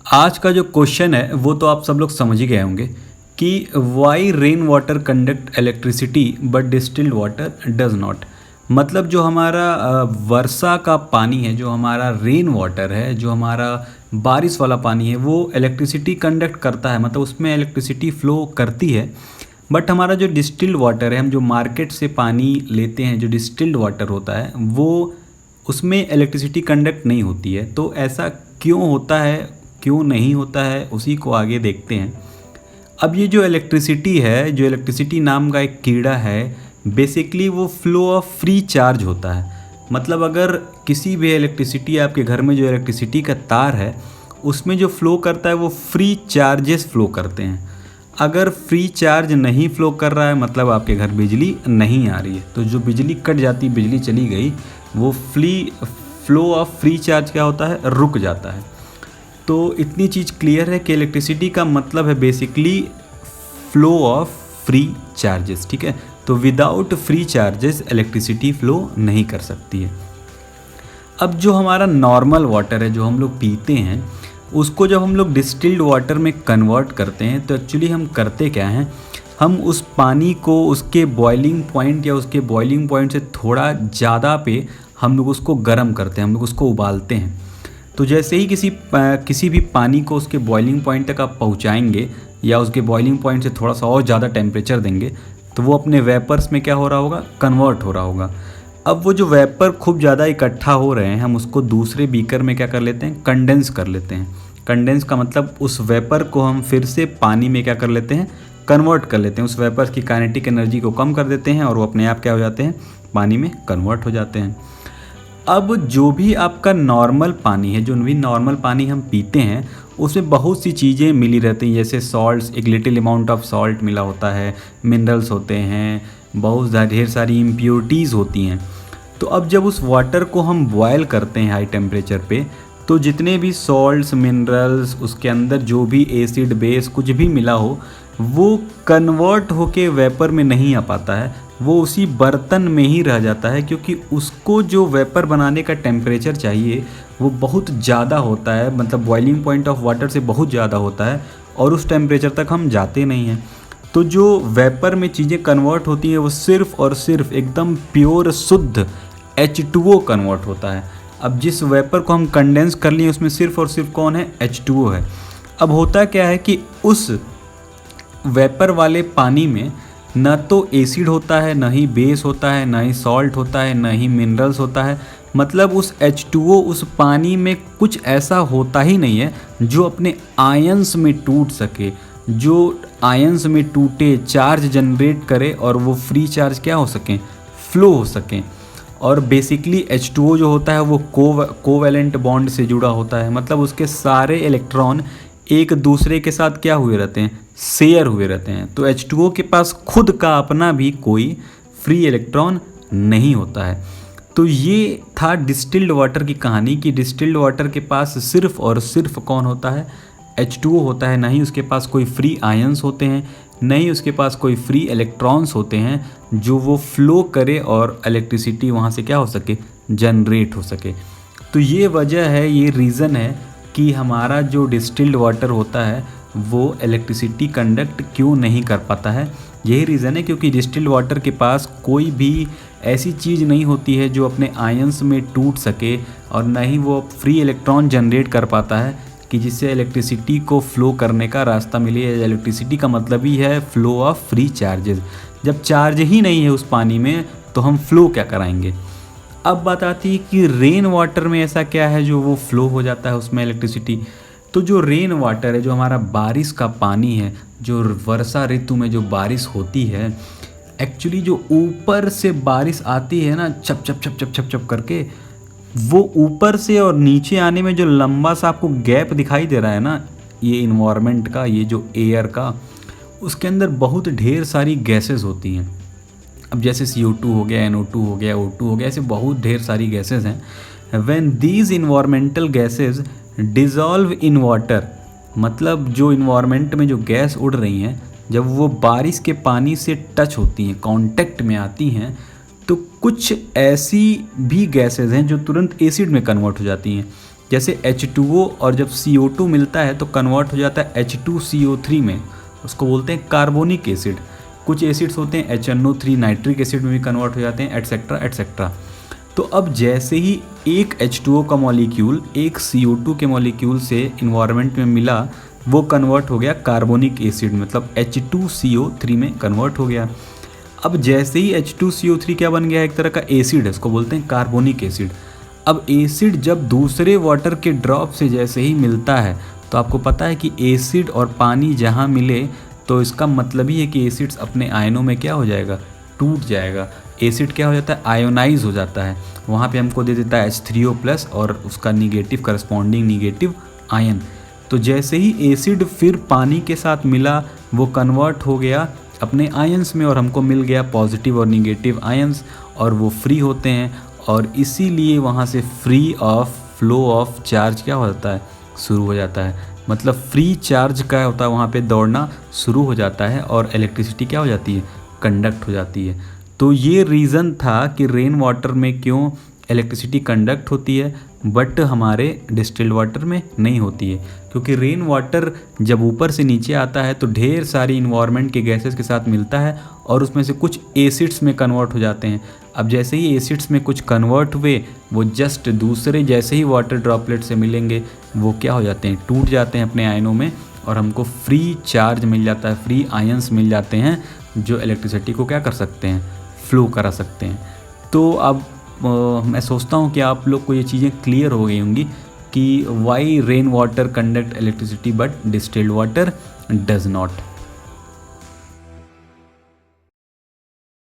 आज का जो क्वेश्चन है वो तो आप सब लोग समझ ही गए होंगे कि why rain water conduct electricity but distilled water does not. मतलब जो हमारा वर्षा का पानी है, जो हमारा रेन वाटर है, जो हमारा बारिश वाला पानी है, वो इलेक्ट्रिसिटी कंडक्ट करता है, मतलब उसमें इलेक्ट्रिसिटी फ्लो करती है। बट हमारा जो डिस्टिल्ड वाटर है, हम जो मार्केट से पानी लेते हैं, जो डिस्टिल्ड वाटर होता है, वो उसमें इलेक्ट्रिसिटी कंडक्ट नहीं होती है। तो ऐसा क्यों होता है, क्यों नहीं होता है, उसी को आगे देखते हैं। अब ये जो इलेक्ट्रिसिटी है, जो इलेक्ट्रिसिटी नाम का एक कीड़ा है, बेसिकली वो फ्लो ऑफ फ्री चार्ज होता है। मतलब अगर किसी भी इलेक्ट्रिसिटी, आपके घर में जो इलेक्ट्रिसिटी का तार है उसमें जो फ्लो करता है वो फ्री चार्जेस फ्लो करते हैं। अगर फ्री चार्ज नहीं फ्लो कर रहा है मतलब आपके घर बिजली नहीं आ रही है, तो जो बिजली कट जाती, बिजली चली गई, वो फ्लो ऑफ फ्री चार्ज क्या होता है, रुक जाता है। तो इतनी चीज़ क्लियर है कि इलेक्ट्रिसिटी का मतलब है basically flow of free charges. ठीक है, तो without free charges electricity flow नहीं कर सकती है। अब जो हमारा नॉर्मल वाटर है, जो हम लोग पीते हैं, उसको जब हम लोग डिस्टिल्ड वाटर में कन्वर्ट करते हैं तो एक्चुअली हम करते क्या हैं, हम उस पानी को उसके बॉइलिंग पॉइंट या उसके बॉइलिंग पॉइंट से थोड़ा ज़्यादा पे हम लोग उसको गर्म करते हैं, हम लोग उसको उबालते हैं। तो जैसे ही किसी भी पानी को उसके बॉइलिंग पॉइंट तक आप पहुंचाएंगे या उसके बॉइलिंग पॉइंट से थोड़ा सा और ज़्यादा टेम्परेचर देंगे तो वो अपने वेपर्स में क्या हो रहा होगा, कन्वर्ट हो रहा होगा। अब वो जो वेपर खूब ज़्यादा इकट्ठा हो रहे हैं, हम उसको दूसरे बीकर में क्या कर लेते हैं, कंडेंस कर लेते हैं। कंडेंस का मतलब उस वेपर को हम फिर से पानी में क्या कर लेते हैं, कन्वर्ट कर लेते हैं। उस वेपर की काइनेटिक एनर्जी को कम कर देते हैं और वो अपने आप क्या हो जाते हैं, पानी में कन्वर्ट हो जाते हैं। अब जो भी आपका नॉर्मल पानी है, जो भी नॉर्मल पानी हम पीते हैं, उसमें बहुत सी चीज़ें मिली रहती हैं, जैसे सॉल्ट्स, एक लिटिल अमाउंट ऑफ सॉल्ट मिला होता है, मिनरल्स होते हैं, बहुत ढेर सारी इम्प्योरिटीज़ होती हैं। तो अब जब उस वाटर को हम बॉयल करते हैं हाई टेम्परेचर पे, तो जितने भी सॉल्ट्स, मिनरल्स, उसके अंदर जो भी एसिड, बेस कुछ भी मिला हो, वो कन्वर्ट होके वेपर में नहीं आ पाता है, वो उसी बर्तन में ही रह जाता है, क्योंकि उसको जो वेपर बनाने का टेम्परेचर चाहिए वो बहुत ज़्यादा होता है, मतलब बॉइलिंग पॉइंट ऑफ वाटर से बहुत ज़्यादा होता है और उस टेम्परेचर तक हम जाते नहीं हैं। तो जो वेपर में चीज़ें कन्वर्ट होती हैं वो सिर्फ़ और सिर्फ एकदम प्योर शुद्ध H2O कन्वर्ट होता है। अब जिस वेपर को हम कंडेंस कर लिए उसमें सिर्फ और सिर्फ कौन है, H2O है। अब होता क्या है कि उस वेपर वाले पानी में न तो एसिड होता है, न ही बेस होता है, न ही सॉल्ट होता है, न ही मिनरल्स होता है। मतलब उस H2O, उस पानी में कुछ ऐसा होता ही नहीं है जो अपने आयंस में टूट सके, जो आयंस में टूटे, चार्ज जनरेट करे और वो फ्री चार्ज क्या हो सकें, फ्लो हो सकें। और बेसिकली H2O जो होता है वो कोवैलेंट बॉन्ड से जुड़ा होता है, मतलब उसके सारे इलेक्ट्रॉन एक दूसरे के साथ क्या हुए रहते हैं, शेयर हुए रहते हैं। तो H2O के पास खुद का अपना भी कोई फ्री इलेक्ट्रॉन नहीं होता है। तो ये था डिस्टिल्ड वाटर की कहानी कि डिस्टिल्ड वाटर के पास सिर्फ और सिर्फ कौन होता है, H2O होता है। नहीं उसके पास कोई फ्री आयंस होते हैं, नहीं उसके पास कोई फ्री इलेक्ट्रॉन्स होते हैं जो वो फ्लो करे और इलेक्ट्रिसिटी वहाँ से क्या हो सके, जनरेट हो सके। तो ये वजह है, ये रीज़न है कि हमारा जो डिस्टिल्ड वाटर होता है वो इलेक्ट्रिसिटी कंडक्ट क्यों नहीं कर पाता है। यही रीज़न है क्योंकि डिस्टिल्ड वाटर के पास कोई भी ऐसी चीज़ नहीं होती है जो अपने आयंस में टूट सके, और न ही वो फ्री इलेक्ट्रॉन जनरेट कर पाता है कि जिससे इलेक्ट्रिसिटी को फ्लो करने का रास्ता मिले। इलेक्ट्रिसिटी का मतलब ही है फ्लो ऑफ फ्री चार्जेस। जब चार्ज ही नहीं है उस पानी में तो हम फ्लो क्या कराएंगे। अब बात आती है कि रेन वाटर में ऐसा क्या है जो वो फ्लो हो जाता है उसमें इलेक्ट्रिसिटी। तो जो रेन वाटर है, जो हमारा बारिश का पानी है, जो वर्षा ऋतु में जो बारिश होती है, एक्चुअली जो ऊपर से बारिश आती है ना, छप छप छप छप छप छप करके, वो ऊपर से और नीचे आने में जो लंबा सा आपको गैप दिखाई दे रहा है ना, ये इन्वायरमेंट का, ये जो एयर का, उसके अंदर बहुत ढेर सारी गैसेस होती हैं। अब जैसे CO2 हो गया, NO2 हो गया, O2 हो गया, ऐसे बहुत ढेर सारी गैसेस हैं। When these environmental gases dissolve in water, मतलब जो इन्वायरमेंट में जो गैस उड़ रही हैं, जब वो बारिश के पानी से टच होती हैं, कांटेक्ट में आती हैं, तो कुछ ऐसी भी गैसेस हैं जो तुरंत एसिड में कन्वर्ट हो जाती हैं। जैसे H2O और जब CO2 मिलता है तो कन्वर्ट हो जाता है H2CO3 में, उसको बोलते हैं कार्बोनिक एसिड। कुछ एसिड्स होते हैं HNO3 नाइट्रिक एसिड में भी कन्वर्ट हो जाते हैं, एटसेट्रा एटसेट्रा। तो अब जैसे ही एक H2O का मॉलिक्यूल एक CO2 के मॉलिक्यूल से इन्वायरमेंट में मिला, वो कन्वर्ट हो गया कार्बोनिक एसिड, मतलब H2CO3 में कन्वर्ट हो गया। अब जैसे ही H2CO3 क्या बन गया, एक तरह का एसिड है, इसको बोलते हैं कार्बोनिक एसिड। अब एसिड जब दूसरे वाटर के ड्रॉप से जैसे ही मिलता है, तो आपको पता है कि एसिड और पानी जहाँ मिले तो इसका मतलब ही है कि एसिड्स अपने आयनों में क्या हो जाएगा, टूट जाएगा। एसिड क्या हो जाता है, आयोनाइज हो जाता है। वहाँ पे हमको दे देता है H3O+ और उसका निगेटिव करस्पॉन्डिंग निगेटिव आयन। तो जैसे ही एसिड फिर पानी के साथ मिला, वो कन्वर्ट हो गया अपने आयंस में और हमको मिल गया पॉजिटिव और निगेटिव आयंस, और वो फ्री होते हैं, और इसीलिए वहाँ से free of flow of charge क्या हो जाता है, शुरू हो जाता है। मतलब फ्री चार्ज का होता है, वहाँ पे दौड़ना शुरू हो जाता है और इलेक्ट्रिसिटी क्या हो जाती है, कंडक्ट हो जाती है। तो ये रीज़न था कि रेन वाटर में क्यों इलेक्ट्रिसिटी कंडक्ट होती है बट हमारे डिस्टिल्ड वाटर में नहीं होती है, क्योंकि रेन वाटर जब ऊपर से नीचे आता है तो ढेर सारी इन्वायरमेंट के गैसेस के साथ मिलता है और उसमें से कुछ एसिड्स में कन्वर्ट हो जाते हैं। अब जैसे ही एसिड्स में कुछ कन्वर्ट हुए, वो जस्ट दूसरे जैसे ही वाटर ड्रॉपलेट से मिलेंगे, वो क्या हो जाते हैं, टूट जाते हैं अपने आयनों में, और हमको फ्री चार्ज मिल जाता है, फ्री आयंस मिल जाते हैं, जो इलेक्ट्रिसिटी को क्या कर सकते हैं, फ्लो करा सकते हैं। तो अब मैं सोचता हूँ कि आप लोग को ये चीज़ें क्लियर हो गई होंगी कि why rain water conduct electricity but distilled water does not.